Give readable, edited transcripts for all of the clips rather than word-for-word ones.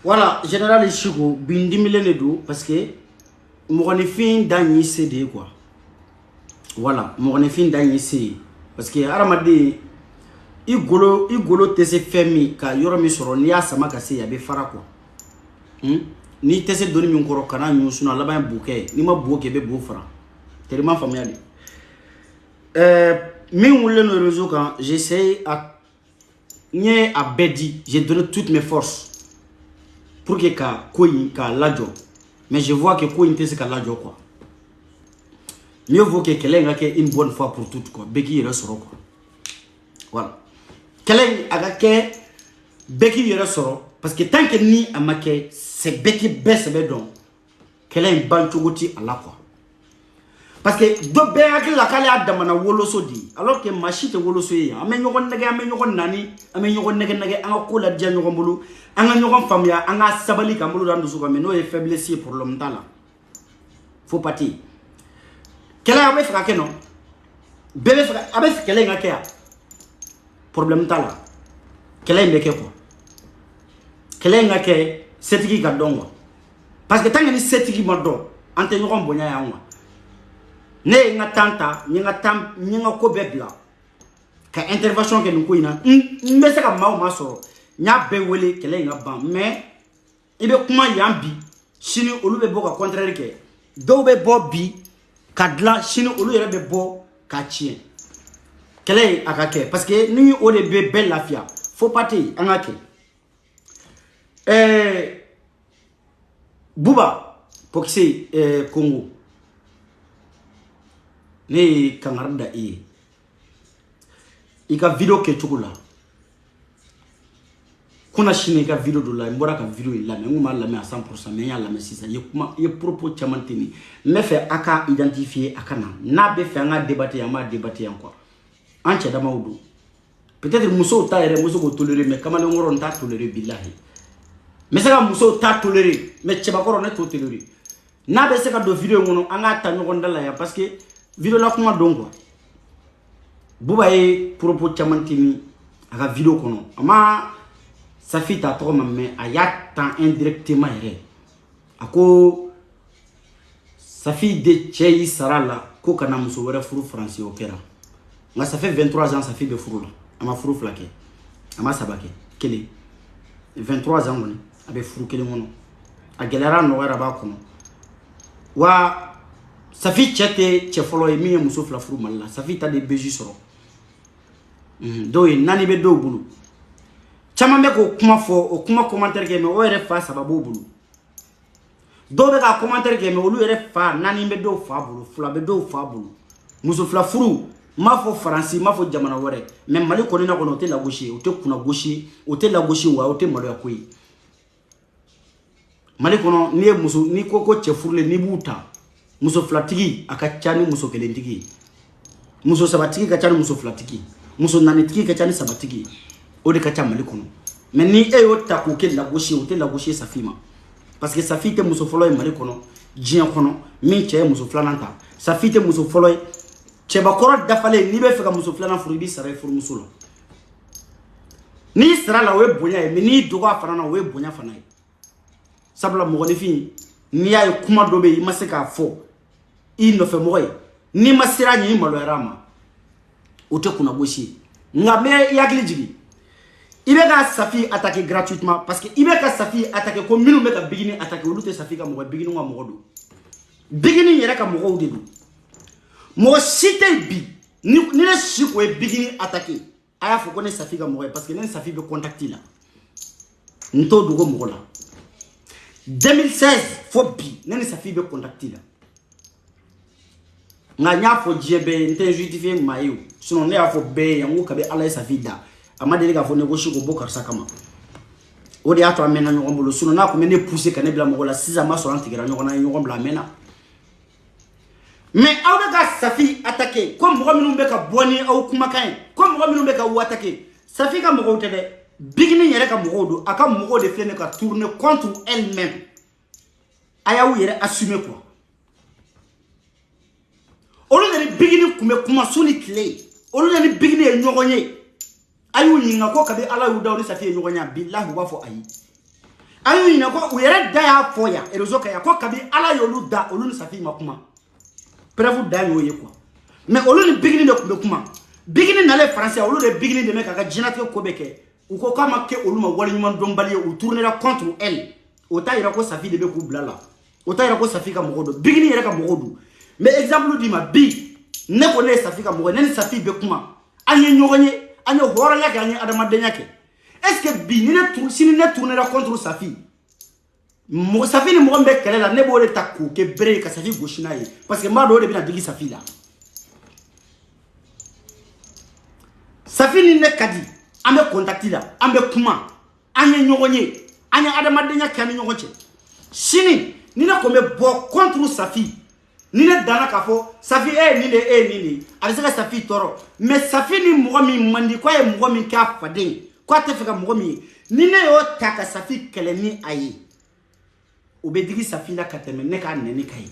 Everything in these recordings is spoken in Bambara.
Voilà, général Ishigo, bindi milenedo parce que mon fin d'année c'est quoi. Voilà, mon fin d'année c'est parce que aramade igolo tese femi ka yoro mi soro ni asama ka se ya be fara quoi. Ni tese doni mi ngoro kana nyu suna laba buke ni ma buke be bu fara. Tellement familial. Mais on le réseau quand j'essaie à nye a bedi, j'ai donné toutes mes forces pour que ka lajo, mais je vois que Koyi n'était ka lajo quoi. Mieux vaut que Keleng ait une bonne fois pour toutes quoi. Beki il restera quoi. Voilà. Keleng a que Beki il restera parce que tant que ni a maqué c'est Beki baisse bedon. Keleng banchogoti à la quoi. Parce que do be akil la kale adamana woloso di alors que machite woloso yi ame nyogon nani ame nyogon nege anga ko la dia nyogon bulu anga nyogon famia anga sabali kamulu randu suka mais no e faiblesse pour l'homme là faut partir kela abe fra keno bebe fra abe kele ngakea problème tala kele mbeke ko kele ngake setiki ka dongo parce que tant ni setiki modo ante nyogon bonya ya ngwa ne nga tanta nga ko bebla ka intervention ke nko ina mbese ka mawo masoro nya be wele kele nga ban mais ibe kuma yambi sini olu be bo ka contraire ke do be bo bi kadla sini olu yere be bo ka chien kele akake parce que ni o de be belle lafia faut pas te angake Bouba Poxé Congo ne kangarda ika video ke chukula kuna shine ka video do la mbora ka video ila me nguma la me à 100% me ya la me sisa ye propos chamantini me fait aka identifier akana na be fait nga débattre ya ma débattre encore anche dama wudu peut-être muso ta ere muso ko tolérer mais kamane ngoro nta tolérer billahi mais ça muso ta tolérer mais cheba koro ne to tolérer na be se ka do video ngono anga ta nyoko ndala ya parce que video la kuma dongo Bouba e propos chamantini aka video kono ama Safi ta to mais aya tan indirectement ere ako Safi de chei sarala ko kana muso wera furu français okera nga ça fait 23 ans Safi be furu la ama furu flake ama sabake kele 23 ans ngone abe furu kele ngono a gelera no wera ba kono wa Safi chete che follow mi muso fla furu malla Safi ta de beji soro do e nani be do bulu chama me ko kuma fo o kuma commentaire ke me o ere fa sababu bulu do be ka commentaire ke me olu ere fa nani be do fa bulu fla be do fa bulu muso fla furu ma fo français ma fo jamana wore même mali ko na ko no te la gauche o te kuna gauche o te la gauche wa o te malo yakoyi mali ko no ni muso ni ko che furle ni buta muso fla tigi aka chani muso kelentigi muso sabatigi ka chani muso fla tigi muso nani tigi ka chani sabatigi o de ka cha mali kono mais ni e yo ta ko ke la gauche o te la gauche Safima parce que Safi te muso folo e mali kono jien kono min che muso flananta Safi te muso folo e che ba koro dafale ni be fe ka muso flana furu bi sara furu muso lo ni sara la we bonya e ni dogo afana na we bonya fana e sabla mo ni fi ni ay kuma dobe i maseka fo i no fe mo e ni masira nyi malo rama o te kuna boshi nga me yagli jigi ibe ka Safi attaquer gratuitement parce que ibe ka Safi attaquer ko minu be ka bigini attaquer olute Safi ka mo bigini nga mo do bigini yere ka mo de do mo cité bi ni le si ko bigini attaquer aya fo ko ne Safi ka mo parce que ne Safi be contacter là nto do go mo la 2016 fo bi ne Safi be contacter là nga nya fo jebe nte justifier mayo sinon ne a fo be yango ka be ala Safi da amade ka fo négocier ko bokar sakama o de ato amena nyo ngombo suno na ko mene pousser ka ne bla mo la 6 ans so antigra nyo na nyo ngombo amena mais awde ka Safi attaquer comme mo minum be ka boni aw kuma kan comme mo minum be ka wu attaquer Safi ka mo tebe bigini yere ka mo do aka mo de flene ka tourner contre elle-même aya wu yere assumer quoi olu de bigini kuma suni clé olu de bigini e nyogonye ayu nyinga ko kabe ala yu dawni Safi nyogonya billahi wa fo ayi ayu nyinga ko uyere da ya fo ya erozoka ya ko kabe ala yolu da olu Safi makuma preuve da yo ye quoi mais olu ni bigini de kuma bigini na le français olu de bigini de meka ka jinate ko beke u ko kama ke olu ma wali nyuma dombali u tourner contre elle o ta ira ko Safi de be ku blala o ta ira ko Safi ka mogodo bigini yere ka mogodo mais exemple di ma bi ne ko ne Safi ka mogodo ne Safi be kuma anye nyogonye anya hora yake anya adama denyake est-ce que bi ni ne tour si ni ne tourner contre Safi mo Safi ni mo mbe kelela ne bo le takku ke bre ka Safi goshina yi parce que ma do de bi na digi Safi la Safi ni ne kadi ambe contacti la ambe kuma anya nyogonye anya adama denyake anya nyogonche sini ni ne ko me bo contre Safi ni ne dana ka fo Safi ni avec ça Safi toro mais Safi ni mo mi mandi ko e mo mi ka fade ko te fika mo mi ni ne yo taka Safi keleni ayi obedigi Safi la kateme ne ka neni kai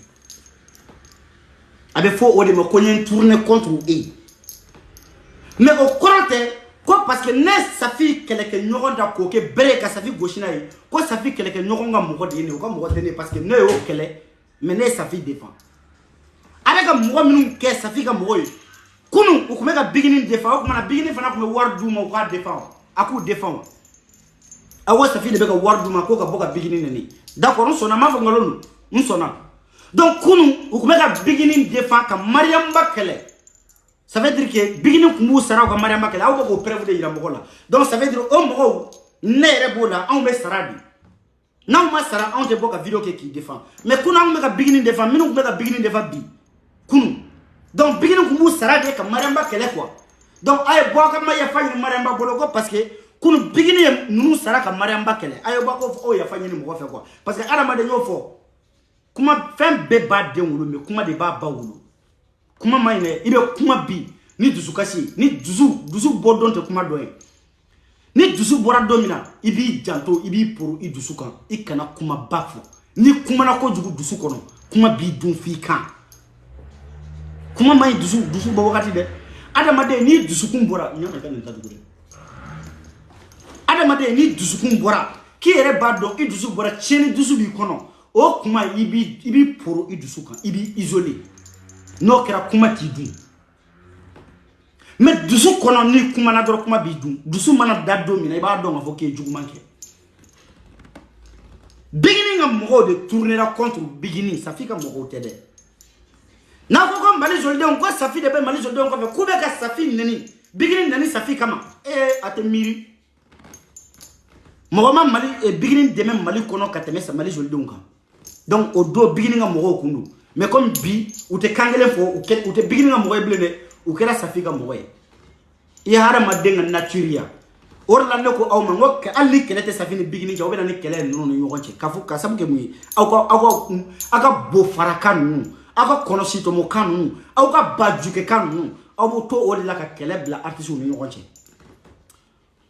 abe fo o de me konyen tourner contre e mais au corante ko parce que ne Safi keleke nyogo da ko ke bere ka Safi goshina yi ko Safi keleke nyogo nga mo de ne ko mo de ne parce que ne yo kele mais ne Safi défend avec mo minum ke Safi ka mo kunu ukumeka beginning défend ko mana beginning fana ko war du mo ka défend aku défend awa Safi de beka warduma ko ka boka bigini nani d'accord on sona ma fa ngolonu on sona donc kunu ou ka bigini défend ka Mariam Bakele ça veut dire que bigini kumu sara ka Mariam Bakele aw ko preuve de ira mokola donc ça veut dire o mo ne rebola on be sarabi na ma sara on te boka vidéo qui défend mais kunu on ka bigini défend minu ka bigini défend bi kunu donc bigini kumu sara de ka Mariam Bakele quoi donc ay boka ma ya fanyi Mariam Bakele ko parce que kunu bigini nunu sara ka Mariam Bakele ay boka o ya fanyi ni mo fe quoi parce que adama de yo fo kuma fem be ba de wulu me kuma de ba wulu kuma mayne ibe kuma bi ni dusu kasi ni dusu bodon te kuma doye ni dusu bora domina ibi janto ibi pour i dusu kan ikana kuma bafo ni kuma na ko jugu dusu kono kuma bi dun fi kan kuma may dusu bo wakati de adama de ni dusu kun bora nyama kan ta dugu de adama de ni dusu kun bora ki ere ba do i dusu bora cheni dusu bi kono o kuma ibi pour i dusu kan ibi isolé no kera kuma ti dun mais dusu kono ni kuma na dor kuma bi dun dusu mana daddo mi na ba do nga foke jugu manke beginning am mo de tourner la contre beginning ça fait comme mo tede na ko ko mali jolde on ko ça fait de be mali jolde on ko fe ku be ka ça fait nani beginning nani ça fait kama atemiri mo ma mali beginning de même mali kono ka teme sa mali jolde on ka donc au do beginning am mo kundu mais comme bi ou te kangele fo ou te beginning am mo blene ou kera safika mo ya hara madenga naturia or la ne ko aw ma ngok ali kele te safini beginning jaw be na ne kele no no yogonche kafu ka sabuke mu aka bo farakan nu aka kono sito mo kanu aw ka bajuke kanu aw bo to o la ka kele bla artiste no yogonche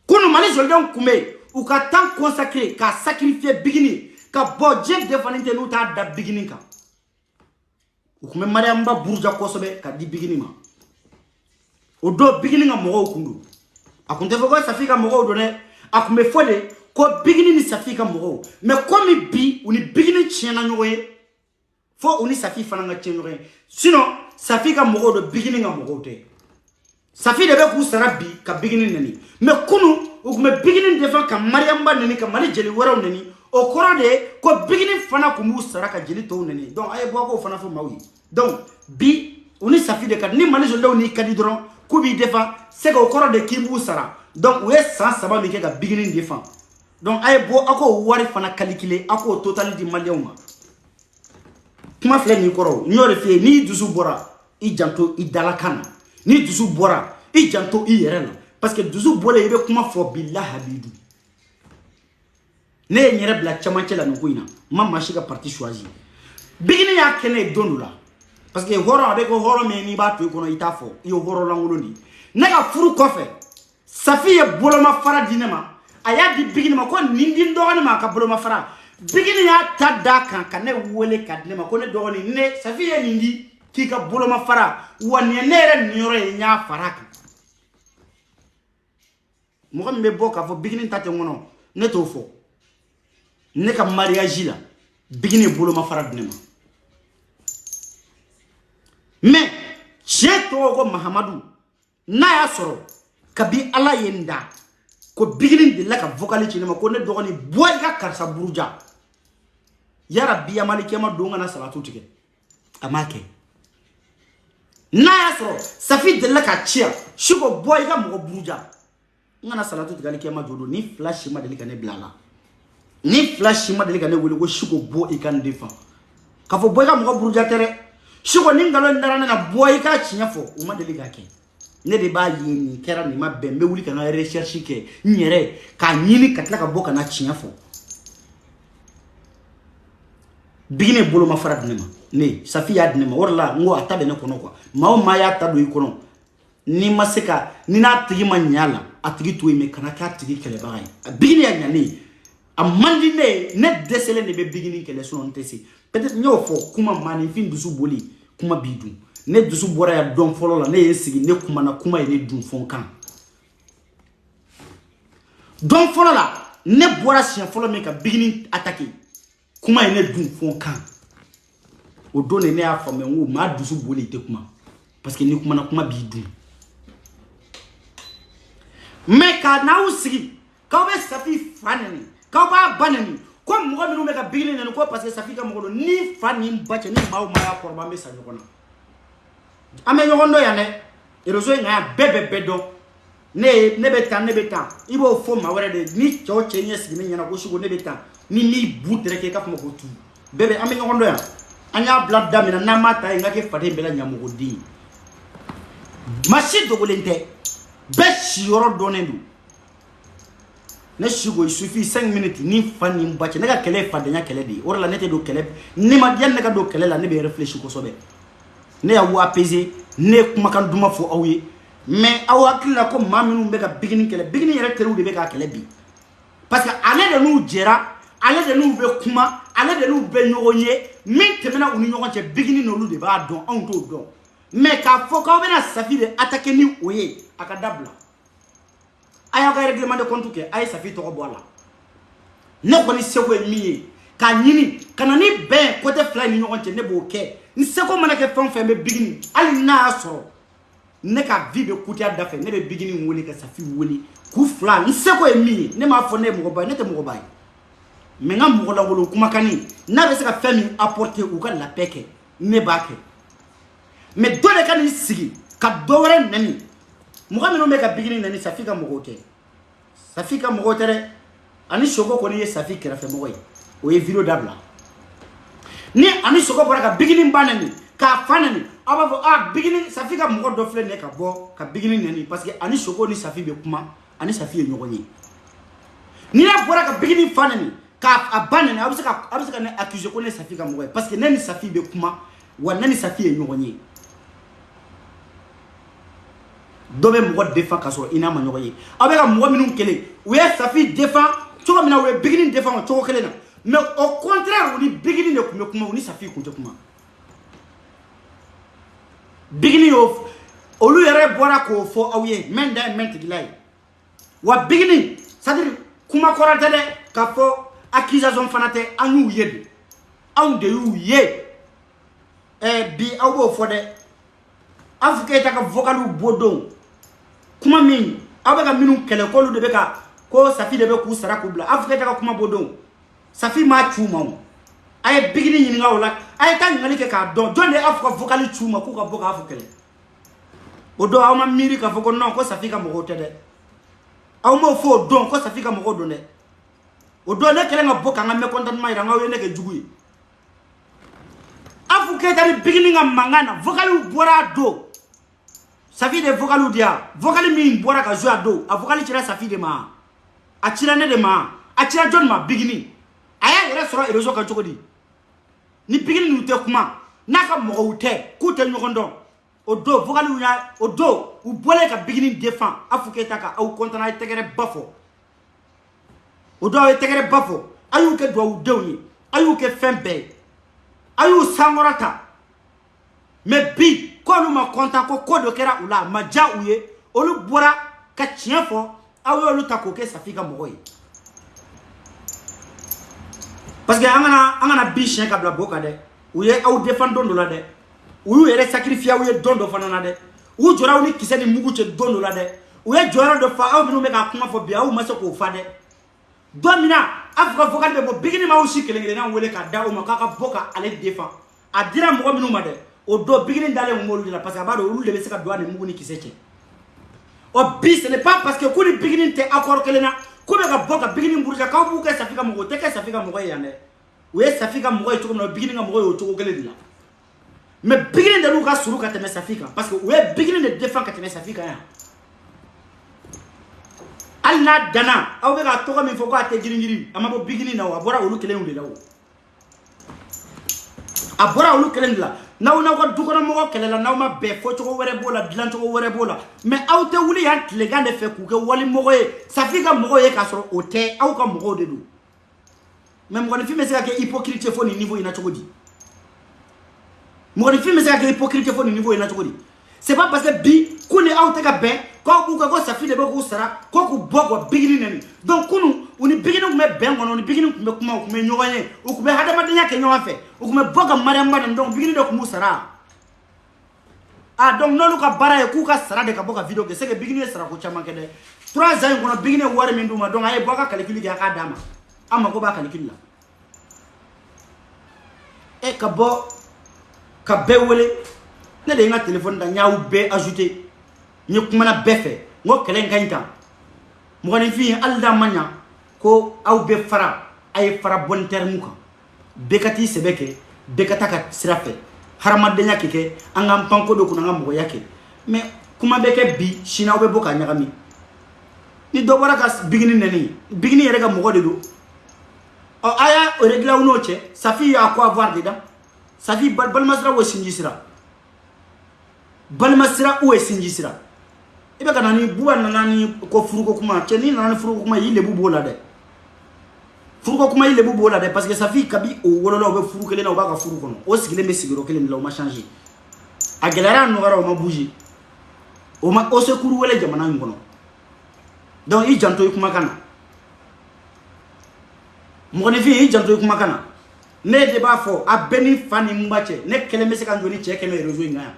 kono mali joldan kume ou ka temps consacré ka sacrifier beginning ka bo je defanite no ta da beginning ka ou kume Mariam Ba burja kosobe ka di beginning ma o do beginning am mo kundu akunte fo ko safika mo do ne akume fode ko beginning ni safika mo mais comme bi uni beginning chena nyoye fo uni safi fana nga chenyoye sinon safika mo do beginning am mo te safi de be ku sarabi ka beginning nani mais kunu o kume beginning de fa ka Mariam Ba nani ka mali jeli waraw nani o korode ko beginning fana ku mu saraka jeli to nani donc ay bo ko fana fo mawi donc bi uni safi de ka ni mali joldo ni kadi dron kubi défend c'est que au corps de kimbu sara donc ouais sans savoir mi ka beginning défend donc ay bo ako wari fana calculer ako total di maliyuma kuma fle ni koro nyore fe ni dusu bora i janto i dalakana ni dusu bora i janto i yerena parce que dusu bole yebe kuma fo billah habidu ne nyere bla chamanche la nukuina mama shika parti choisi beginning ya kene donula parce que horo avec horo me ni ba to ko no itafo yo horo langolondi naga furu kofe safiye boloma fara dinema aya di bigini ma ko nindi ndogani ma ka boloma fara bigini ya tada kan ne wole ka dinema ko ne dogoni ne safiye nindi ki ka boloma fara wonne nere nyore nya fara kan mo ko me boka fo bigini tate ngono ne to fo ne ka mariage la bigini boloma fara dinema mais cheto ko Mahamadou na ya soro kabi ala yenda ko biginin de la ka vocalité ma ko ne dogoni boy ka karsa buruja ya rabbi ya maliki ma donga na salatu tike amake na ya soro safi de la ka chia shugo boy ka mo buruja ngana salatu tike aliki ma jodo ni flash ma de ne blala ni flash ma de ne wele ko shugo bo e kan defa ka fo boy ka mo buruja tere shugo ningalo ndarana na boy ka chinyafo uma deliga ke ne de ba yini kera ni mabembe wuli kana recherche ke nyere ka nyini katla ka boka na chinyafo bigine bolo ma fara dinema ne safiya dinema warla ngo atabe ne kono kwa mawo maya tado ikono ni maseka ni na tigi manyala atigi to ime kana ka tigi kele bagay bigine ya nyani amandi ne desele ne be bigine kele so on tesi peut-être nyo fo kuma mani fin dusu boli kuma bidu ne dusu bora ya don folo la ne yesigi ne kuma na kuma ene dun fon kan don folo la ne bora sien folo me ka beginning attaquer kuma ene dun fon kan o donne ne a fame wo ma dusu boli te kuma parce que ni kuma na kuma bidu mais ka na usigi Quand vous Safi fanani, quand vous banani, comme moi nous meka bigini ne ko parce que Safi ka mo ni fani mbache ni maw maya korba me sa nyokona. Ame nyokondo ya ne, erozo nga bebe bedo. Ne beta. Ibo fo ma were de ni cho chenye sigini nyana ko shugo ne beta. Ni butre ke ka fmo ko tu. Bebe ame nyokondo ya. Anya blood damina na mata ngake fade bela nyamugo di. Mashi dogolente. Beshi yoro donendu. Ne shugo il suffit 5 minutes ni fani mbache nega kele fade nya kele di. Ora la nete do kele. Ni ma dian nega do kele la ne be réfléchir ko sobe. Ne ya wa apaiser ne kuma kan duma fo awye. Mais awakila ko maminu mbeka bigini kele bigini yere teru de beka kele bi parce que ale de nous jera ale de nous be kuma ale de nous be nyogonye min temena uni nyogonche bigini no lu de ba don on to don mais ka fo ka bena Safi de attaquer ni oye akadabla aya ka règlement de compte ke ay Safi to ko bola ne ko ni seko emiye ka nyini kana ni ben côté fly ni nyogonche ne bo ke ni seko manake fon fe me bigini ali na so ne ka vie be kutia dafe ne be bigini woni ka Safi woni ku fla nseko emi ne ma fo ne mo ba ne te mo ba me nga mo la wolo kuma kani na be se ka fami apporter ou ka la peke ne ba ke me dole kan sigi ka dowre nani mo ga me no me ka bigini nani Safi ka mo gote Safi ka mo gote ani shoko ko ni Safi kera fe mo o e video dabla ni ani shoko bora ka bigini mbanani ka fanani aba beginning Safi ka mo do fle ne ka bo ka beginning nani parce que ani shoko ni Safi be kuma ani Safi e nyogonye ni la bora ka beginning fanani ka abanani abusaka ne accuse ko ne Safi ka mo parce que nani Safi be kuma wa nani Safi e nyogonye dobe mo défend ka so ina ma nyogonye abeka mo minun kele we Safi défend to mina we beginning défend to kele na mais au contraire ni beginning ne kuma ni Safi ko to kuma beginning of olu yere bora ko fo awye men da ment gilay wa beginning c'est-à-dire kuma korantele ka fo accusation fanate anu yede aw de yu ye bi awo fo de afike ta ka vocalu bodon kuma min abeka minu kele ko lu de beka ko Safi de be ku sara ku bla afike ta ka kuma bodon Safi ma chuma ay beginning ni ngawla ay tan ngali ke ka don de afko vocal chuma ku ka boka afukele odo awma miri ka foko non ko Safi ka mo tede awma fo don ko Safi ka mo do ne odo ne kele nga boka nga me contentement ira ngawe ne ke jugui afuke tari beginning nga mangana vocal bora do Safi de vocal dia vocal mi bora ka joa do a vocal tira Safi de ma a tira ne de ma a tira John ma beginning aya yere soro erezo ka chokodi ni beginning nu te kuma naka mo ute ku te nyokondo odo vocal unya odo u bole ka beginning défend afuke taka au kontana tegere bafo odo e tegere bafo ayu ke do u dewni ayu ke fembe ayu sangorata me bi ko nu ma konta ko kodo kera ula maja uye olu bora ka chiefo awu olu tako ke Safi ka mogoy parce que angana biche ka bla boka de uye au défend don la de uyu ere sacrifier uye don do fanana de u jora uni kiseni mugu che don la de uye jora do fa aw binu me ka kuma fo bia u maso ko fa de domina afka vocal de bo bigini ma ushi kelengele na wele ka da o makaka boka ale défend adira mo binu ma de o do bigini dale mo molu la parce que abado ulu de be se ka do ane mugu ni kiseche o bis ce n'est pas parce que kuni bigini te accord kelena ko be ka boka bigini mburuja ka bu ke Safi ka mo te ke Safi ka mo yane uye Safi ka mo to no bigini ka mo yo to kele dila mais bigini de luka suru ka teme Safi ka parce que uye bigini de défend ka teme Safi ka ya alna dana aw be ka to ko min fo ko ate giringiri amabo bigini na wa bora ulu kele unde lawo abora ulu kele ndila naw na ko dukono mo ko kele la naw ma be fo to ko were bola dilan to ko were bola mais aw te wuli han le gande fe ku ke wali mo ko Safi ka mo ko ye ka soro ote aw ka mo ko de du même quand il fait ça que hypocrite fo ni niveau ina chokodi mo ni film ça que hypocrite fo ni niveau ina chokodi c'est pas parce que bi kuni aw te ka ben ko bu ko Safi de be ko sara ko ku bogo bigini nani donc kunu uni bigini me ben ngono ni bigini me kuma ku me nyoganye o ku be hada madanya ke nyowa fe o ku me boga mariam madan donc bigini de ku musara ah donc nonu ka bara e ku ka sara de ka boga video ke c'est que bigini sara ko chama ke de 3 ans qu'on a bigné war min duma donc ay boka calcul ki aka dama amma ko ba calcul la e ka bo ka bewele ne de nga téléphone da nyaaw be ajouter ni kuma na befe ngo kelen kanta mo ngani fi alda manya ko aw be fara ay fara bon terme ko bekati sebeke bekata ka sirafe harama denya keke angam panko do kuna ngam mo yake mais kuma beke bi shina be boka nyagami ni do bara ka bigini neni bigini yere ka mo de do o aya o regla uno che safi ya ko avoir dedans safi bal masra wo sinjisira bal masra wo sinjisira ibe kana ni buwa nani ko furuko kuma che ni nani furuko kuma yile bubo la de furuko kuma yile bubo la de parce que safi kabi o wololo be furuko le na o ba ka furuko no o sigile me sigiro kele ni la o ma changer a gelara no gara o ma bouger o ma o se kuru wele jamana ngono donc i janto i kuma kana mo ne fi i janto i kuma kana ne de ba fo a beni fani mbache ne kele me se kan joni che keme rezo ngaya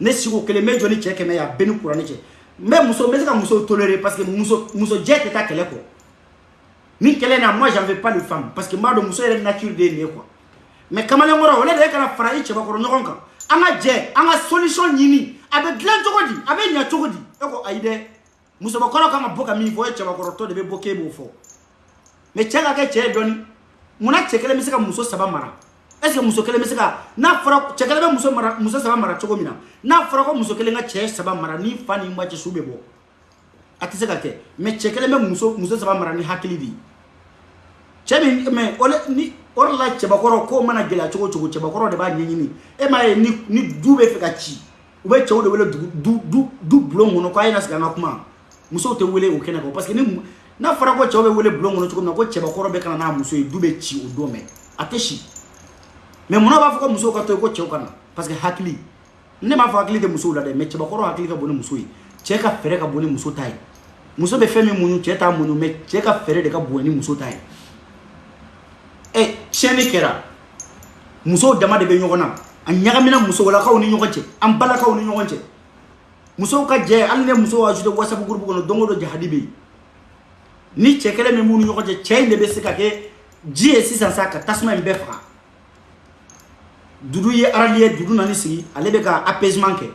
ne sigo kele me joni che keme ya beni kurani che mais muso me se kan muso tolérer parce que muso jet ta kele ko ni kele na moi j'en veux pas les femmes parce que ma do muso est nature de ne quoi mais kamale ngoro wala de kana fara i che ba ko nyokonka anga je anga solution nyini abe glan tokodi abe nya tokodi eko aide muso bakoro kama boka mi voye che bakoro to de be boke bo fo mais chenga ke che doni muna chekele misika muso saba mara est ce que muso kele misika na fara chekele be muso saba mara choko mina na fara ko muso kele nga che saba mara ni fani mwa che sube bo atiseka ke mais chekele be muso saba mara ni hakili di chemi mais ole ni orla che bakoro ko mana gela choko che bakoro de ba nyini e ma ni dube fika chi ube che o de wele du blongo no ko ayina sika na kuma muso te wele o kenako parce que ni na fara ko chobe wele blongo no chuko ko cheba koro be kana na muso e dube chi o dome ateshi mais mona ba fako muso ka to ko chew kana parce que hakili ne ma fa hakili de muso la de mais cheba koro hakili ka boni muso yi cheka fere ka boni muso tai muso be femi munu cheta munu me cheka fere de ka boni muso tai e cheni kera muso dama de be nyogona anyaga mina muso wala ka oni nyogonche ambala ka oni nyogonche muso ka je alle muso ajute whatsapp groupe ko no dongo do jahadibe ni chekele me munu yoko je chain de besika ke ji 600 ka tasma mbe fra dudu ye araliye dudu nani sigi ale be ka apaisement ke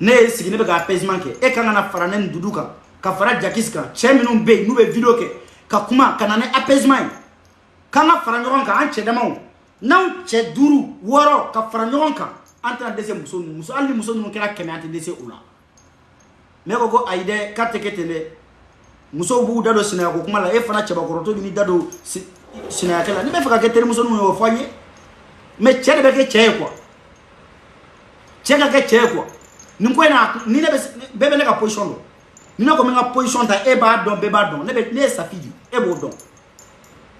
ne sigi ne be ka apaisement ke e kana na faranen dudu ka fara jakiska chain minu be nu be video ke ka kuma kana ne apaisement kana fara nyoron ka an chedamaw nan che duru woro ka fara nyoron ka entre dese muso ali muso nu kera keme ante dese ula me ko aide kateketele muso bu dado sina ko kuma la e fana cheba koroto ni dado sina kala ni be faka ke tere muso nu yo fanye me chede be ke che quoi chega ke che quoi ni ko na ni ne be ne ka position do ni na ko me nga position ta e ba don be ba don ne be ne safidi e bo don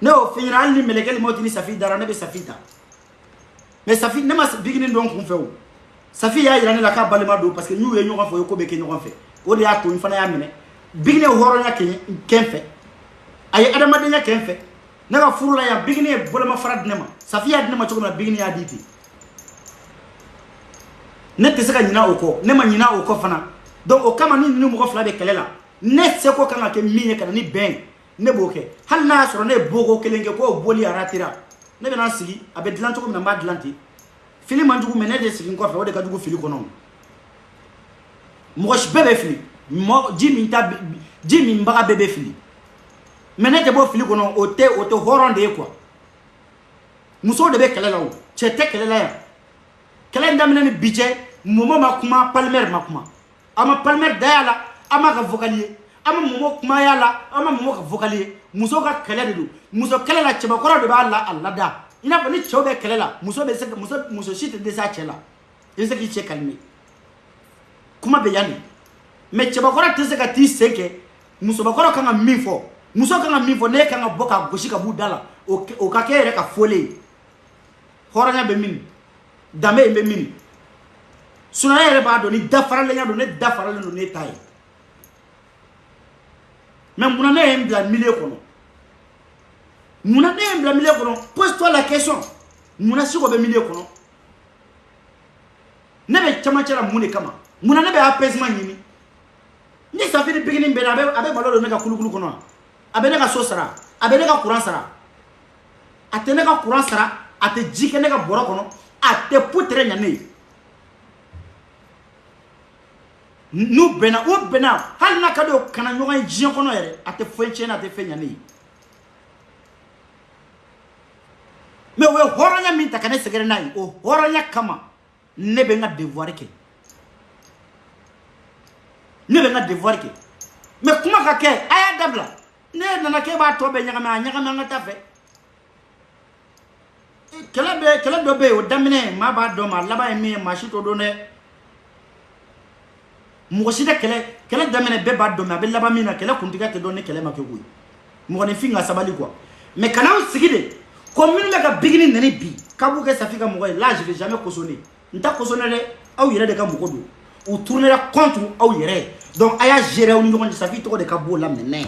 ne o finira ali melekeli moti ni safidi dara ne be safita mais safi ne ma bigini don kun fe o safi ya yira ne la ka balema do parce que ñu ye ñu ko fo ko be ke ñu ko fe o de ya to ñu fana ya mine bigini horo nya ken fe ay adama de nya ken fe ne ka furu la ya bigini bolema farad ne ma safi ya ne ma choko na bigini ya diti ne te saka nyina oko ne ma nyina oko fana donc o kama ni mo ko fla be kelela ne se ko kanga ke miye kana ni ben ne boke hal na soro ne bogo kelenge ko boli aratira ne bena sigi abe dilanto ko na ma dilanti fili manjugu mene de sigi ko fe o de ka jugu fili ko non mo ko bebe fili mo jimi mbaga bebe fili mene te bo fili ko non o te horonde quoi muso de be kelela o che te kelela ya kelen damene ni budget momo makuma palmer makuma ama palmer dayala ama ka vocalier ama momo kuma yala ama momo ka vocalier muso ka kele de muso kele la cheba koro de ba Allah da ina fa ni chobe kele la muso be se muso shit de sa chela ese ki che kalmi kuma be yani me cheba koro te se ka ti seke muso ba koro kanga mifo muso kanga mifo ne kanga boka goshika budala o ka kere ka fole horanya be min dame be min suna yere ba do ni dafara le nya do ne dafara le no ne tai mais muna ne embla mille kono muna ne embla mille kono pose-toi la question muna si ko be mille kono ne be chama chara mune kama muna ne be apaisement yini ni Safi ni bigini bena abe malo do ne ka kulukulu kono abe ne ka so sara abe ne ka courant sara ate ne ka courant sara ate jike ne ka boro kono ate putre nyane nu bena o bena hal na kado kana nyoga jion kono yere ate fenche na ate fenyane me we horanya min takane segere nai o horanya kama ne be nga devoir ke ne be nga devoir ke me kuma ka ke aya dabla ne nana ke ba to be nyama nga tafe kala do be o damine ma ba do ma laba mi ma shito do ne mo shida kala damine be ba do ma be laba mi na kala kundiga te do ne kala ma ke guy mo ne finga sabali quoi mais kana o sigide commune la ka bigini nene bi kabu ke Safi ka mo là je vais jamais cautionner nta cautionner le aw yere de ka mo ko do ou tourner la contre aw yere donc aya gérer on ñoo Safi to de ka bo la menen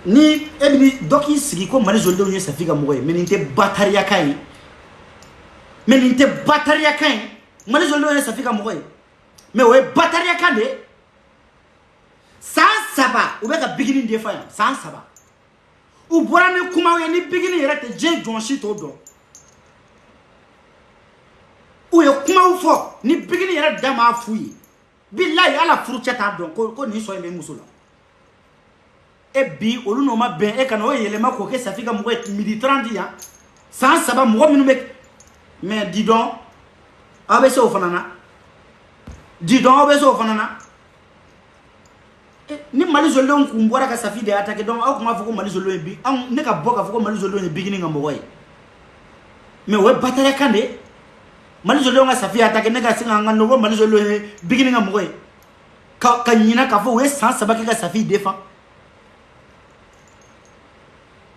ni ebini doki sigi ko mali zolde on Safi ka mo mais nte bataria kai mali zolde on Safi ka mo mais ouais bataria kande sans saba ou be ka bigini defa sans saba ou bora ni kuma we ni bigini yere te je jonshi to do ou ye kuma u fo ni bigini yere dama fuyi billahi ala furu chata don ko ni so yele musula e bi olu no ma ben e kana o yele ma ko ke Safi ka mo midi 30 ya sans saba mo minu mais dis donc abe so fanana ni mali zolde on kumbora ka Safi de attaque donc aw kuma foko mali zolde bi an ne ka boka foko mali zolde bigini ngam boy mais we batare kande mali zolde on Safi attaque ne ka singa ngano mali zolde bigini ngam boy ka nyina ka fo we sans sabaki ka Safi défend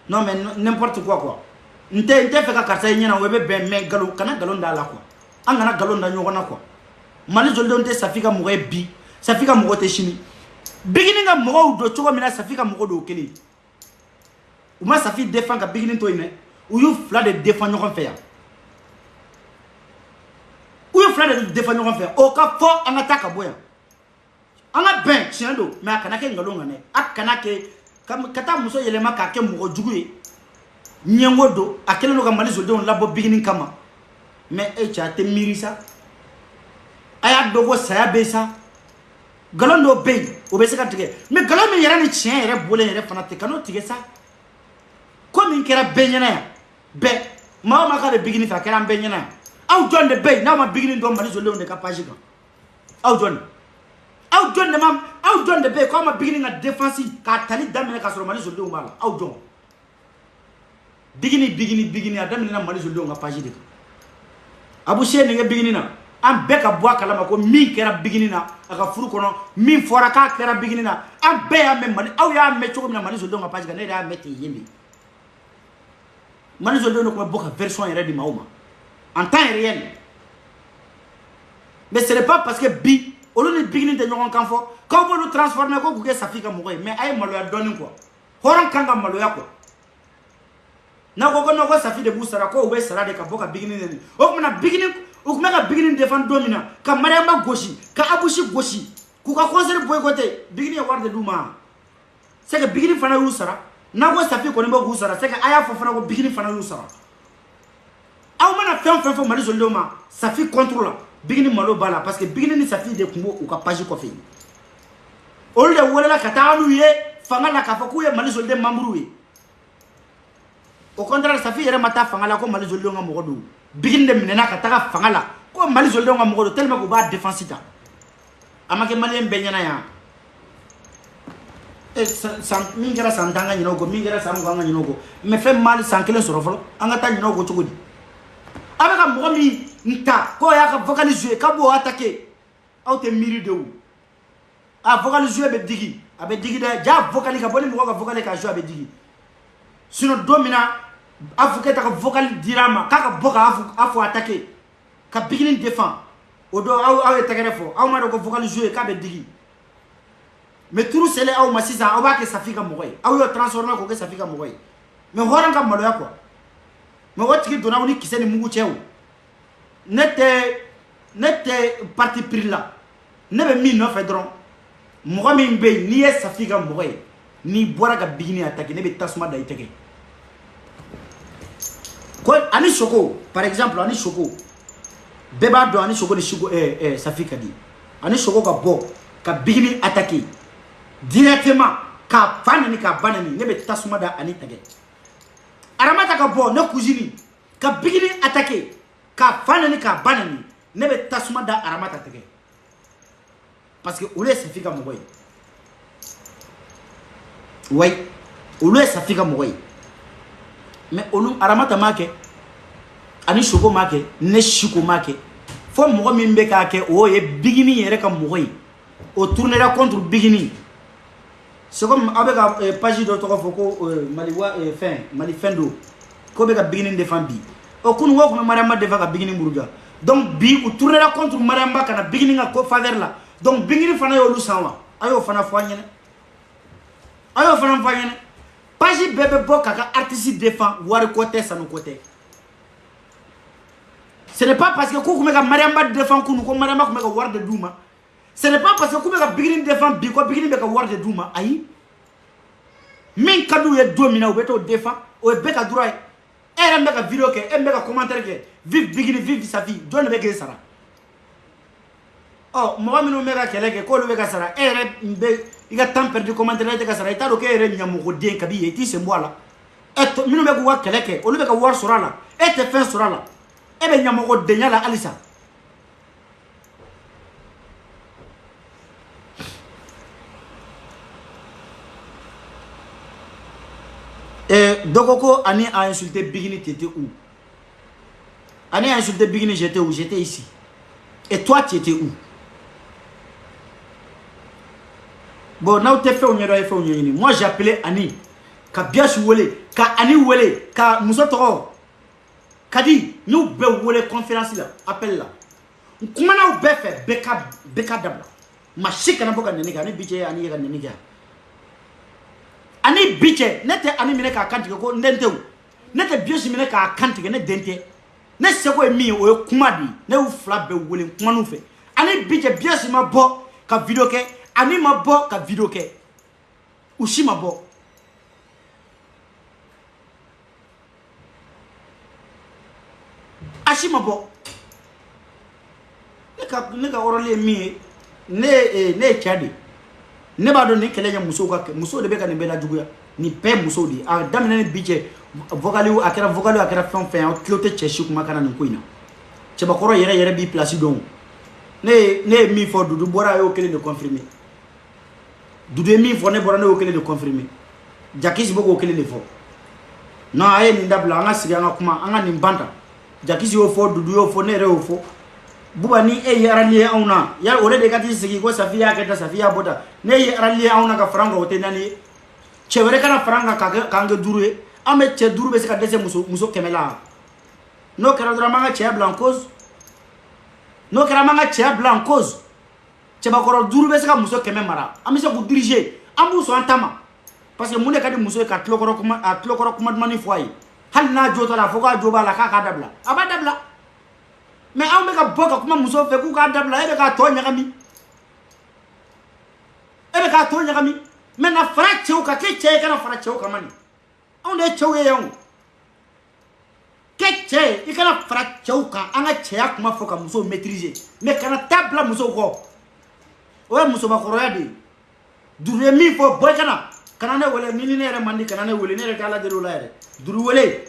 non mais n'importe quoi nte fe ka karta nyina we be ben mais galo kana galo ndala quoi an kana galo nda nyogona quoi mali zolde on te Safi ka mo bi Safi ka mo te chini bigini nga mo do chogo mina Safi ka mo do keli ou ma Safi défend ka bigini to ine ou you fla de défend ñoko fe ya ou you fla de défend ñoko fe o ka fo anga taka boya anga ben chiendo mais akana ke ngalo ngane akana ke kata muso yelema ka ke mo juguye nyengo do akele no ka mali zolde on labo bigini kama mais e cha te mirisa aya dogo saya besa galon do be o be se ka tige mais galon mi yera ni chien yera bole yera fana te kano tige sa ko min kera benyana ya be ma ka de bigini fa kera benyana aw jon de be na ma bigini do mali zolde on de ka page kan aw jon de mam aw jon de be ko ma bigini na défense ka tali damene ka soro mali zolde on bala aw jon bigini adamene na mali zolde on ka page de abu she ni bigini na an beka boa kalama ko min kera bigini na aka furu kono min fora ka kera bigini na an be ya me mali aw ya me chogo mina mali zolde on ka page ka ne da meti yindi mali zolde on ko boka version yere di mauma en temps réel mais ce n'est pas parce que bi olu ni bigini de ñogon kan fo ko bo lu transformer ko ku ke Safi ka mo mais ay malo ya doni ko horan kanga malo ya ko na ko no ko Safi de busara ko be sara de ka boka bigini ni o kuma bigini o kuma ka bigini defend domina ka mariamba goshi ka abushi goshi ku ka conseil boy côté bigini ya warde duma c'est que bigini fana usara na ko Safi ko ni bo usara c'est que aya fo fana ko bigini fana usara aw mana fem mali zolde ma Safi contrôle bigini malo bala parce que bigini ni Safi de kumbo u ka page ko fe o le wala ka taanu ye fanga la ka fa ku ye mali zolde mamuru ye au contraire Safi yere mata fanga la ko mali zolde nga mo do bigini de minena ka taga fanga la ko mali zolde nga mo do tellement ko ba défensita amake mali embenyana ya e san mingera santanga nyino go mingera samganga nyino go me fe mali sankele soro folo anga ta nyino go chugudi abeka mo mi nta ko ya ka vocaliser ka bo attaquer aw te miri de ou a vocaliser be digi abe digi de ja vocali ka boni mo ka vocali ka jo abe digi sinon domina afuke ta ka vocal dirama ka boka afu attaquer ka bigini défend o do aw attaquer fo aw ma do ko vocaliser ka be digi mais tout c'est là aw masisa aw ba ke Safi ka mo aw yo transformer ko ke Safi ka mo mais horan ka malo ya quoi mais wati dona woni kiseni mungu chew nete parti pris là ne be mi no fait dron mɔgɔ min bɛ yen n'i ye Safi ka mɔgɔ ye n'i bɔra ka Bigini attaquer ne bɛ tasuma da i tɛgɛ ko ani Soko par exemple ani Soko bɛɛ b'a dɔn ani Soko ni Safi ka di ani Soko ka bɔ ka Bigini attaquer directement ka fa nani ka ba nani ne bɛ tasuma da ani tɛgɛ Aramata ka bɔ ne cousine ka Bigini attaquer ka fa nani ka ba nani ne bɛ tasuma da Aramata tɛgɛ parce que olu ye Safi ka mɔgɔ ye oui olu ye Safi ka mɔgɔ ye mais olu Aramata m'a kɛ ani Soko m'a kɛ ne Siko m'a kɛ fo mɔgɔ min bɛ k'a kɛ o ye Bigini yɛrɛ ka mɔgɔ ye o tournera contre Bigini c'est comme aw bɛ ka page dɔ tɔgɔ fɔ ko Mali fɛn do ko bɛ ka Bigini défend bi o kunu ko bɛ Mariama défend ka Bigini buruja donc bi o tournera contre Mariama kana Bigini ka ko faveur la donc Bigini fana y'olu san wa a y'o fana fɔ an ɲɛna a y'o fana fɔ an ɲɛna page bɛɛ bɛ bɔ k'a ka artiste défend wari ko tɛ sanu ko tɛ ce n'est pas parce que k'u tun bɛ ka Mariama défend kunu ko Mariama tun bɛ ka wari de d'u ma ce n'est pas parce que k'u bɛ ka Bigini défend bi ko Bigini bɛ ka wari de d'u ma ayi min ka d'u ye don min na u bɛ t'o défend o ye bɛɛ ka droit ye e yɛrɛ min bɛ ka vidéo kɛ e min bɛ ka commentaire kɛ vive Bigini vive Safi jɔn de bɛ k'e sara ɔ mɔgɔ minnu bɛ ka kɛlɛ kɛ k'olu bɛ ka sara e yɛrɛ bɛ i ka temps perdu commentaire la i tɛ ka sara i t'a dɔn k'e yɛrɛ ɲɛmɔgɔden ka b'i ye i t'i sen bɔ a la minnu bɛ k'u ka kɛlɛ kɛ olu bɛ ka wari sɔrɔ a la e tɛ fɛn sɔrɔ a la e bɛ ɲɛmɔgɔdenya la halisa dɔgɔ ko ani a insulté Bigini t'étais où ani a insulté Bigini j'étais où j'étais ici et toi tu étais où bon n'aw tɛ fɛnw ɲɛdɔn a ye fɛnw ɲɛɲini moi j'ai appelé Ani ka Biasu wele ka Ani wele ka muso tɔgɔ Kadi n y'u bɛɛ wele conférence la appel la n kumana u bɛɛ fɛ bɛɛ ka dabila maa si kana bɔ ka nɛni kɛ ani bi cɛ Ani ye ka nɛni kɛ ani bi cɛ ne tɛ Ani minɛ k'a kan tigɛ ko n den tɛ o ne tɛ Biasu minɛ k'a kan tigɛ ne den tɛ ne seko ye min ye o ye kuma de ye ne y'u fila bɛɛ wele n kuman'u fɛ ani bi cɛ Biasu ma bɔ ka vidéo kɛ Ani ma bɔ ka vidéo kɛ u si ma bɔ a si ma bɔ ne ka hɔrɔnli ye min ye ne ye cɛ de ne b'a dɔn nin kɛlɛ ye musow de bɛ ka nin bɛɛ lajuguya nin bɛɛ musow de a daminɛ ni bi cɛ vocal a kɛra fɛn fɛn aw kilo tɛ cɛ si kuma kana nin ko in na cɛbakɔrɔ yɛrɛ b'i place dɔn ne ye min fɔ Dudu bɔra a y'o kelen de confirmer Dudu ye min fɔ ne bɔra ne y'o kelen de confirmer Jakisi bɛ k'o kelen de fɔ non a ye nin dabila an ka sigi an ka kuma an ka nin banta Jakisi y'o fɔ Dudu y'o fɔ ne yɛrɛ y'o fɔ Buba ni e ye rallier anw na ya o de ka ti sigi ko Safi y'a kɛ ta Safi y'a bɔta ne ye rallier anw na ka fara an kan o tɛ naani ye cɛ wɛrɛ kana fara an kan k'an kɛ 5 ye an bɛ cɛ 5 bɛ se ka dɛsɛ muso 100 la n'o kɛra dɔrɔn an b'an ka cɛya bila en cause n'o kɛra an b'an ka cɛya bila en cause cɛbakɔrɔ 5 bɛ se ka muso 100 mara an bɛ se k'u diriger an b'u sɔn an ta ma parce que mun de ka di muso ye ka tulokɔrɔ kuma dumani fɔ a ye hali n'a jo t'a la fo k'a jo b'a la k'a k'a dabila a b'a dabila mais anw bɛ ka bɔ ka kuma muso fɛ k'u k'a dabila e bɛ k'a tɔ ɲagami mais na fara cɛw kan k'e cɛ ye kana fara cɛw kan mani anw de ye cɛw ye yan k'e cɛ i kana fara cɛw kan an ka cɛya kuma fɔ ka musow maîtriser mais kana taa bila musow kɔ o ye musobakɔrɔya de ye Dudu ye min fɔ bɔ kana ne wele ni ne yɛrɛ man di kana ne wele ne yɛrɛ tɛ Ala deli o la yɛrɛ Dudu wele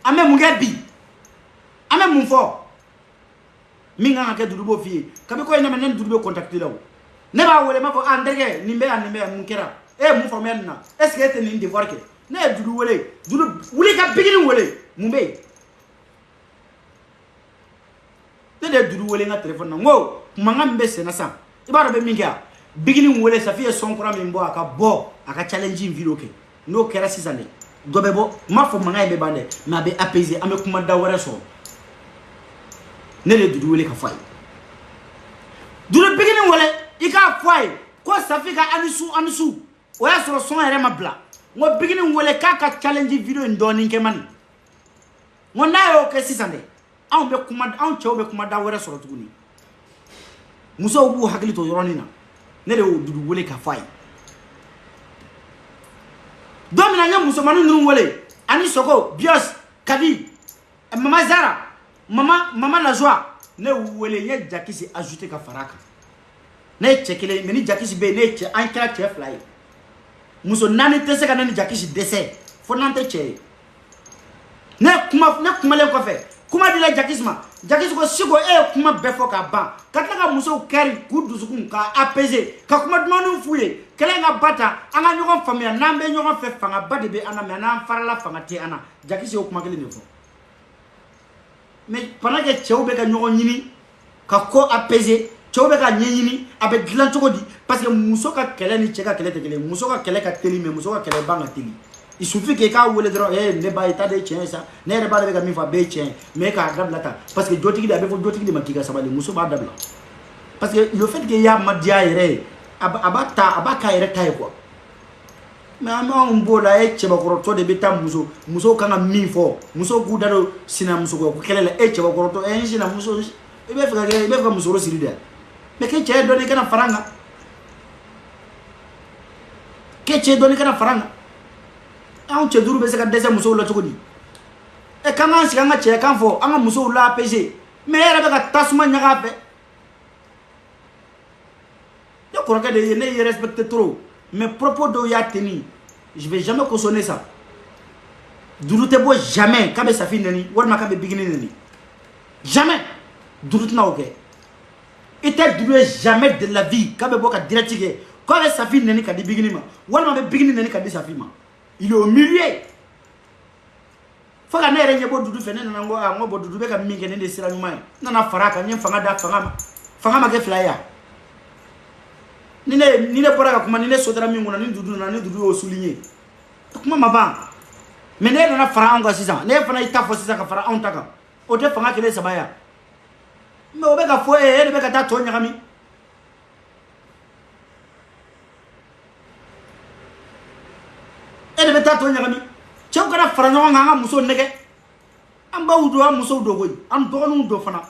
an bɛ mun kɛ bi an bɛ mun fɔ min kan ka kɛ Dudu b'o f'i ye kabi ko in na ne ni Dudu bɛ contacter la o ne b'a wele m'a fɔ an terikɛ nin bɛ yan mun kɛra e ye mun faamuya nin na est ce que e tɛ nin devoir kɛ ne ye Dudu wele Dudu wuli ka Bigini wele mun bɛ yen ne de ye Dudu wele n ka téléphone na n ko mankan min bɛ sen na sisan i b'a dɔn bɛ min kɛ a Bigini wele Safi ye son kura min bɔ a ka bɔ a ka challenge in vidéo kɛ n'o kɛra sisan dɛ dɔ bɛ bɔ n m'a fɔ mankan in bɛ ban dɛ mais a bɛ apaiser an bɛ kuma da wɛrɛ sɔrɔ ne de Dudu wele ka fɔ a ye Dudu Bigini wele i k'a fɔ a ye ko Safi ka Anisu o y'a sɔrɔ son yɛrɛ ma bila n ko Bigini wele k'a ka challenge vidéo in dɔɔnin kɛ mani n ko n'a y'o kɛ sisan dɛ anw cɛw bɛ kuma da wɛrɛ sɔrɔ tuguni musow b'u hakili to yɔrɔnin na ne de dudu wele ka fay domina nya musomanu nuru wele ani soko bios kadi mama Zara mama la joie ne wele nya jakisi ajouter ka faraka ne chekele meni jakisi be ne che an kra che fly muso nani tese ka nani jakisi dese fo nante che ne kuma le ko fe kuma dila jakisma jakis ko sigo kuma befo ka ban katla ka muso kari ku dusukun ka apaiser ka kuma dumanu fuye kelen ga bata anga nyogon famia nambe nyogon fe fanga bade be ana me ana farala fanga te ana jakisi kuma kele ne fo mais pendant que chewbe ka nyogon nyini ka ko apaiser chewbe ka nyini abe dilan chogodi parce que muso ka kele ni cheka kele te kele muso ka kele ka teli mais muso ka kele banga teli. Il suffit que quand vous voulez dire, ne pas état de chien, ça, ne pas avec un mifa béchien, mais qu'à Dablata. Parce que Jotiki avait fait Jotiki de Makika Sabali, Moussouba Dabla. Parce que le fait qu'il y a Madia et Abata, Abaka et Taï quoi. Mais on boit la Eche Bakoroto de Beta Mousso, Mousso Kanga Mifo, Mousso Goudaro, Sina Mousso, quelle est Eche Bakoroto, et Sina Mousso, et bien faire Mousso Silidia. Mais qu'est-ce que tu as donné qu'à Faranga? Qu'est-ce que tu as donné qu'à Faranga? On te duru be se ka dese muso la chokodi e kanga si kanga che kan fo anga muso la pg mais era be ka tasuma nyaga fe yo ko ka de ne respecte trop mais propos do ya teni je vais jamais cautionner ça duru te bo jamais ka be sa fi nani wor ma ka be bigini nani jamais duru na ok et te duru jamais de la vie ka be bo ka directique ko be sa fi nani ka di bigini ma wor ma be bigini nani ka di sa fi ma. Il est au milieu. Faut que n'ait rien de faire. N'ango ango bodu be ka minge ne de sira nyuma. Nana faraka nyen fanga da fanga ma ke flyer. Ni ne pora ka kuma ni ne sotara mingo na ni dudu o souligner. Kuma maba. Mais ne nana fara ango sisa. Ne fana ita fo sisa ka fara on taka. O te fanga kele sabaya. Mais o be ka fo e be ka ta to nyakami. Et de ta to nyagami chew kana faranyo nga muso nege amba udo muso do goy am do nu do fana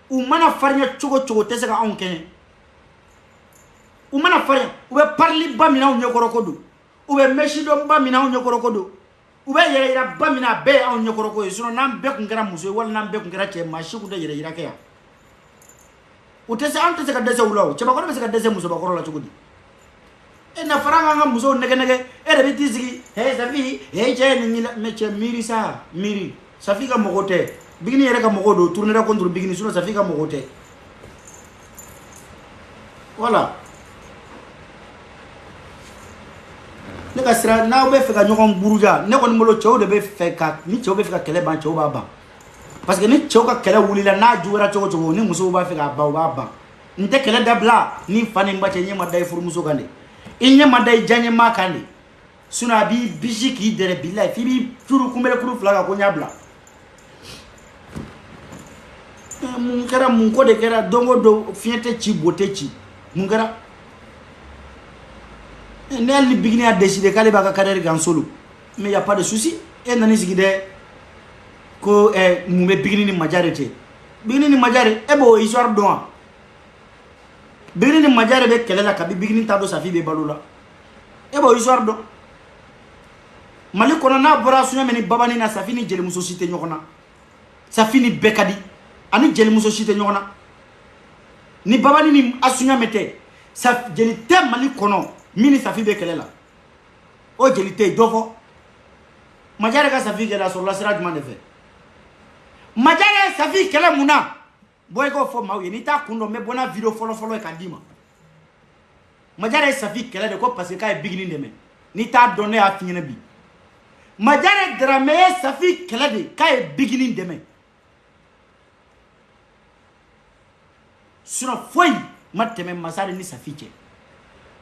u mana farnya chogo tese ka on ken u mana farnya u be parli ba mina on nyokoro kodo u be meshi do ba mina on nyokoro kodo u be yere ira ba mina be on nyokoro kodo suno nam be kun gara muso wala nam be kun gara che ma shi ku de yere ira ke ya u tese am tese ka dese ulaw che ba ko be se ka dese muso ba ko la chogodi na faranga muso nege e de bitizigi he safi he je ni meche miri sa miri safi ka mogote bigini yere ka mogodo tourner ra contre bigini suno safi ka mogote voilà ne ka sira na be fe ka nyogon buruja ne ko ni molo chew de be fe ka ni chew be fe ka kele ban chew ba parce que ni chew ka kele wulila na juwera chogo ni muso ba fe ka ba nte kele dabla ni fani mbache nyema dai furu muso kande inya madai janye makani suna bi bishiki dere billahi fi bi turu kumbele kuru flaga ko nyabla mun kara mun ko de kera dongo do fiente ci bote ci mun kara nel ni bigni a décider kale ba ka carrière gan solo mais y a pas de souci et nani sigide ko mu be bigni ni majorité bigni ni majorité e bo histoire don bigni ni majare be kelela ka bigni tado safi be balula e bo histoire do mali kono na bora sunya meni babani na safi ni jeli muso cité nyokona safi ni bekadi ani jeli muso cité nyokona ni babani ni asunya mete sa jeli te mali kono mini safi be kelela o jeli te dofo majare ka safi gela sur la sira du mande fe majare safi kele muna boy ko fo mawi ni ta kundo me bona video follow e kandima majare safi kele de ko parce que ka e bigini ndeme ni ta donné a finyene bi majare drame safi kele de ka e bigini ndeme sino foi mateme masari ni safi che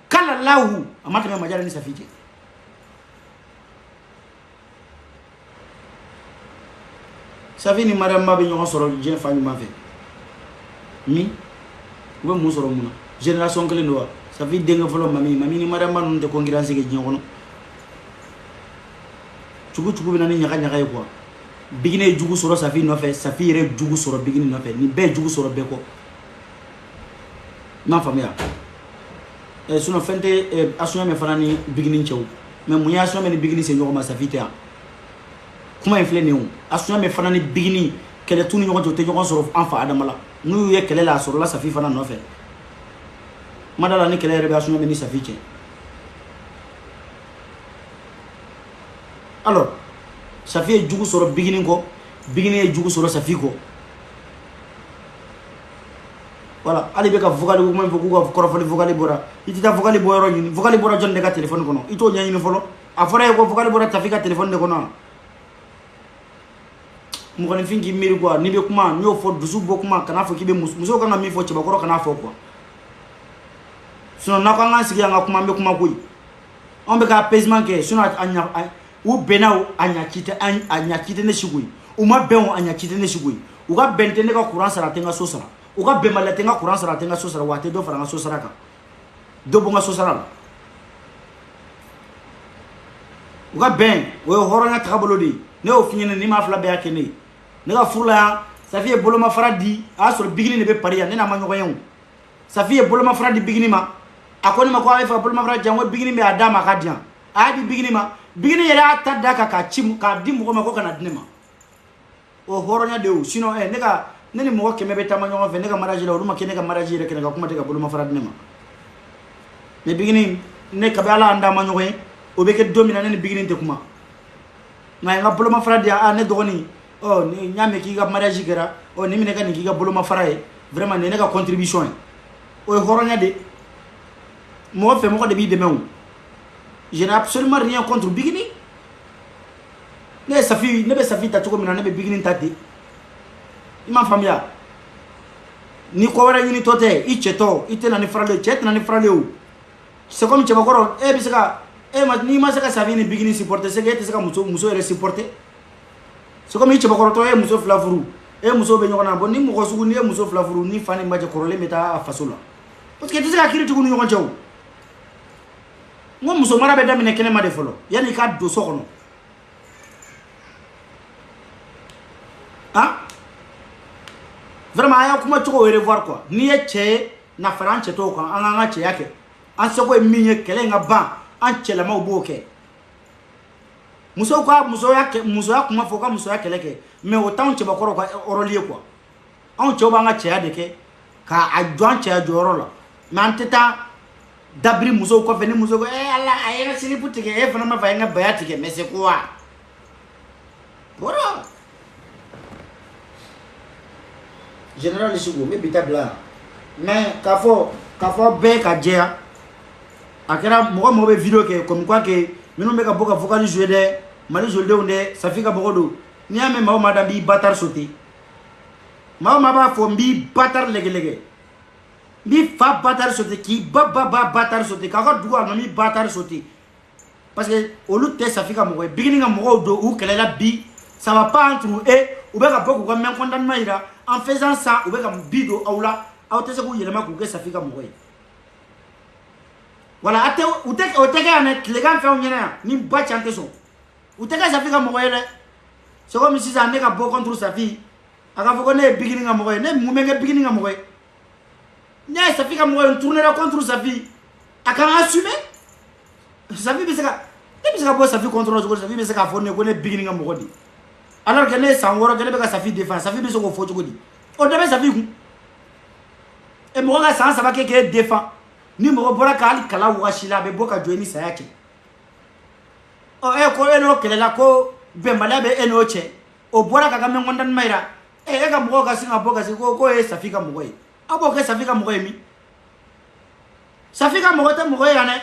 kala lahu amateme majare ni safi che safi ni madame mabe nyon soro je fanyu ma fe mi wo mo soro muna génération kele no safi denga folo mami ni madame man de kongiranse ke nyono chugu bi nani nyaka ko bigine jugu soro safi no fe safi re jugu soro bigine no fe ni be jugu soro be ko ma famia sinon fente asuna me fana ni bigini chew mais munya asuna me ni bigini se nyoma Safi a kuma infle ne o asuna me fana ni bigini kele tuni nyoma jote nyoma soro anfa adamala nu ye kele la soro la Safi fana no fe madala ni kele rebe asuna me ni Safi che alors Safi e jugu soro bigini ko bigini e jugu soro Safi ko voilà ali be ka vocal ko mo ko korofali vocal bora itita vocal bora ni vocal bora jonde ka téléphone kono ito nyani ni folo afara ko vocal bora tafika téléphone de kono mo ko fingi miri ko ni be kuma ni o fo dusu bo kuma kana fo kibe muso kana mi fo cheba koro kana fo ko sinon na ko nga sigi nga kuma be kuma koy on be ka apaisement ke sinon anya u benao anya kite ne shigui u ma ben anya kite ne shigui u ga bente ne ka courant sara tenga so sara u ga be malate nga courant sara tenga so sara wate do fara nga so sara ka do bonga so sara u ga ben o horona takabolo di ne o finyene ni ma fla be akene ne ga furla Safi e bolo ma faradi a so bigini ne be paria ne na ma nyogo yen Safi e bolo ma faradi bigini ma akoni ma ko ay fa bolo ma faradi jango bigini be adama ka dian a di bigini ma bigini yera tadda ka chim ka di mo ko kana dinema o horonya de o sino ne ka neni mo ke mebe tama nyongo fe ne ka maraji la ruma ke ne ka maraji re ke ka kuma te ka bolo ma faradi nema ne bigini ne ka bala anda ma nyogo o be ke domina ne bigini te kuma na nga bolo ma faradi a ne dogoni oh ni nyame ki ga maraji gera o ni mine ka ni ki ga bolo ma faraye vraiment ne ka contribution o horonya de mo fe mo ko de bi de mew je n'ai absolument rien contre bigini ne Safi ne be Safi ta choko mina ne be bigini tati ima famia ni ko wara yuni tote i cheto itena ni frale chetna ni frale o c'est comme cheba koro e bisaka e ma ni ma saka Safi ni bigini supporter c'est que saka muso re supporter c'est comme cheba koro to e muso flavuru e muso be nyona bon ni mo ko sugu ni e muso flavuru ni fani ma je korole meta fasola parce que tisaka kiri tukunu nyoko jaw mo muso mara be damine kene ma de folo yani ka do so kono ah vraiment aya kuma to revoir quoi ni e che na franche to ko an nga che yake an se ko minye kele nga ba an che la ma oboke muso ko muso yake muso ya kuma foka muso yake leke mais autant che ba ko orolie quoi an che ba nga che ya de ke ka adwan che ajoro la manteta dabri muso ko feni muso ko ala ayena sini putike e fana ma fa nga bayatike mais c'est quoi voilà général Lisugo me bitabla mais kafo be ka jea akera mo be vidéo ke comme quoi que mino me ka boka vocal jouer de mali jouer de onde Safi ka bokodo ni ame ma madame bi batar sauter ma ba fo bi batar lege bi fa batar sauter ki ba batar sauter ka ko dugo mi batar sauter parce que olu te Safi ka mo bigini nga mo do ou kele la bi ça va pas entre eux ou be ka boko ko men condamnement ira en faisant ça ou be ka bido aula aw te se ko yelema ko ke Safi ka mo voilà ate ou te ka ne les gars fait nyana ni ba chante so ou te ka Safi ka mo le c'est comme si ça ne ka bo contre Safi aka foko ne bigini nga mo ne mu menge bigini nga mo ne Safi ka mo tourner contre Safi aka assumer Safi be se ka bo Safi contre Safi be se ka fo ne ko ne bigini nga mo di alors que ne sangoro que ne be ka Safi défense Safi be se ko fo di o de be Safi ku e mo ga san saba ke défend ni mo bora ka ali kala washila be boka joini sayake o e ko eno kelela ko be malabe eno che o bora ka gamen ngondan maira e ga mo ga singa boka si ko e Safi ka mo abo ke Safi ka mo mi Safi ka mo te mo yana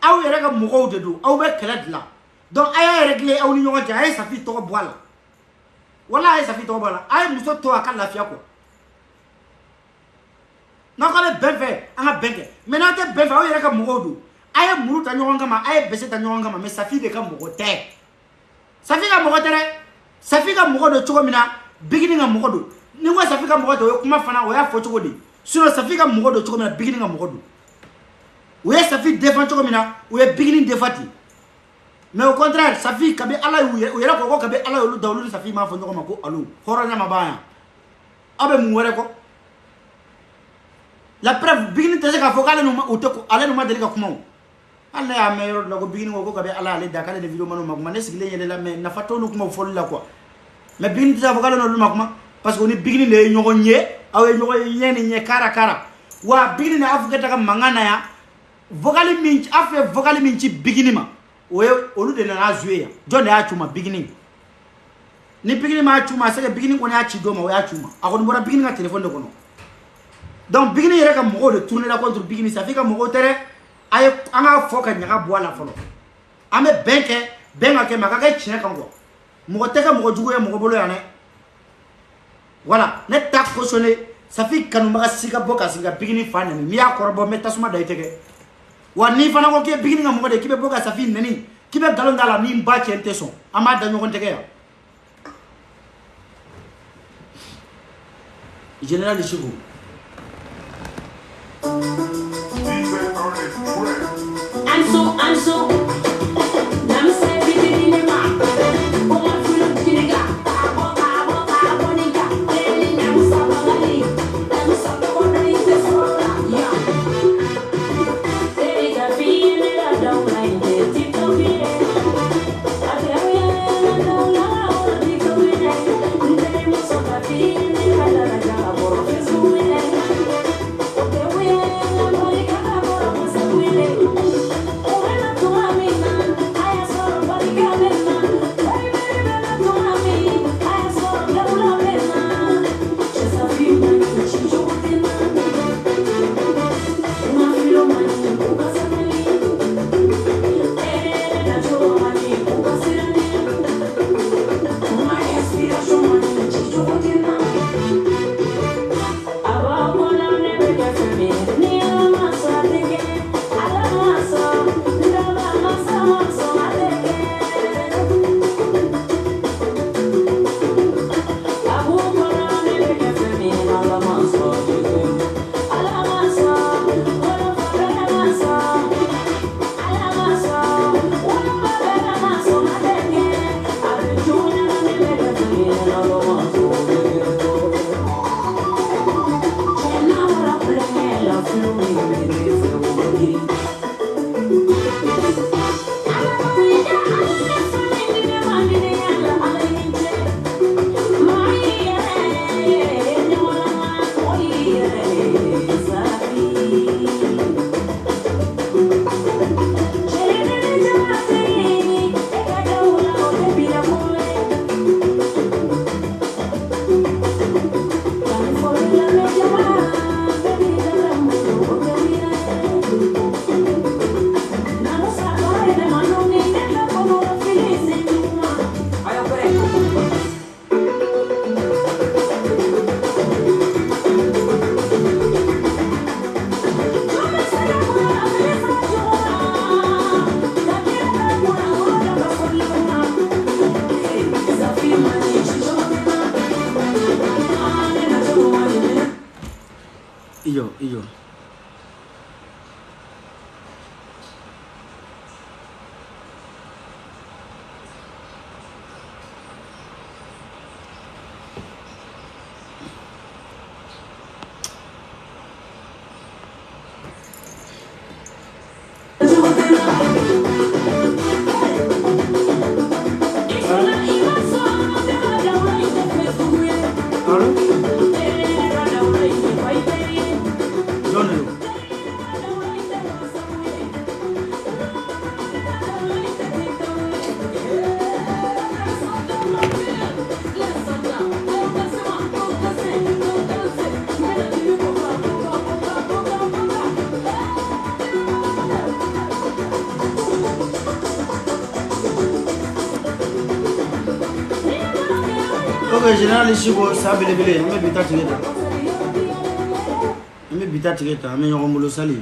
aw yere ga mo de do aw be keladla donc aya régler aw ni nyonga ay Safi to boala wala ay Safi to boala ay muso to akala fia ko na ko le benfe anga benke maintenant te benfe aw yere ka mo do ay muru ta nyonga ma ay bese ta nyonga ma mais Safi de ka mo te Safi ka mo tere Safi ka mo do choko mina bigini nga mo do ni ngo Safi ka mo do kuma fana o ya fo choko di sino Safi ka mo do choko mina bigini nga mo do ou est Safi défend choko mina ou est bigini défati mais au contraire Safi kabe ala ou yera ko kabe ala lu dawlu Safi ma fo nyoko ma ko alu horanya mabaya abe mu were ko La preuve, Bigini te ka fo k'ale nu ma deli ka kuma o. Hali ne y'a mɛn yɔrɔ dɔ la ko Bigini ko ka bɛ Ala ale da k'ale de vidéo manu ma kuma ne sigilen yɛlɛ la mais nafa t'olu kuma fɔli la quoi. Mais Bigini tɛ se ka fɔ k'ale n'olu ma kuma parce que o ni Bigini de ye ɲɔgɔn ye aw ye ɲɔgɔn ye ɲɛ ni ɲɛ kara wa Bigini ni Afuketa ka mankan na yan vocal min a fait vocal min ci Bigini ma o ye olu de nana jouer yan jɔn de y'a ci u ma Bigini ni Bigini m'a ci u ma c'est que Bigini kɔni y'a ci dɔ ma o y'a ci u ma a kɔni bɔra Bigini ka téléphone de kɔnɔ donc Bigini yɛrɛ ka mɔgɔw de tourner la contre Bigini ça fait ka mɔgɔw tɛ dɛ a ye an ka fɔ ka ɲaga bɔ a la fɔlɔ an bɛ bɛn kɛ bɛn ka kɛ mais a ka kɛ tiɲɛ kan quoi mɔgɔ tɛ kɛ mɔgɔ jugu ye mɔgɔ bolo yan dɛ voilà ne t'a cautionné ça fait kanubaga si ka bɔ ka sigi ka Bigini fa nɛni n'i y'a kɔrɔbɔ n bɛ tasuma da i tɛgɛ wa n'i fana ko k'i ye Bigini ka mɔgɔ de k'i bɛ bɔ ka Safi nɛni k'i bɛ nkalon da la ni n ba cɛ n tɛ sɔn an b'a da ɲɔgɔn tɛgɛ yan Général Ishigo Anso let me say Bigini in my boy full kiniga abo niga leli na musabagali na musabagoni tesora yeah they got feeling I don't like it TikTok it I tell you I don't know TikTok it they must have feeling I like a boro Facebook it okay we are like a boro Facebook it Iyo. Ok, Général Ishigo, ça belebele, on met bita tigeta. On met bita tigeta, on met un bolo sali.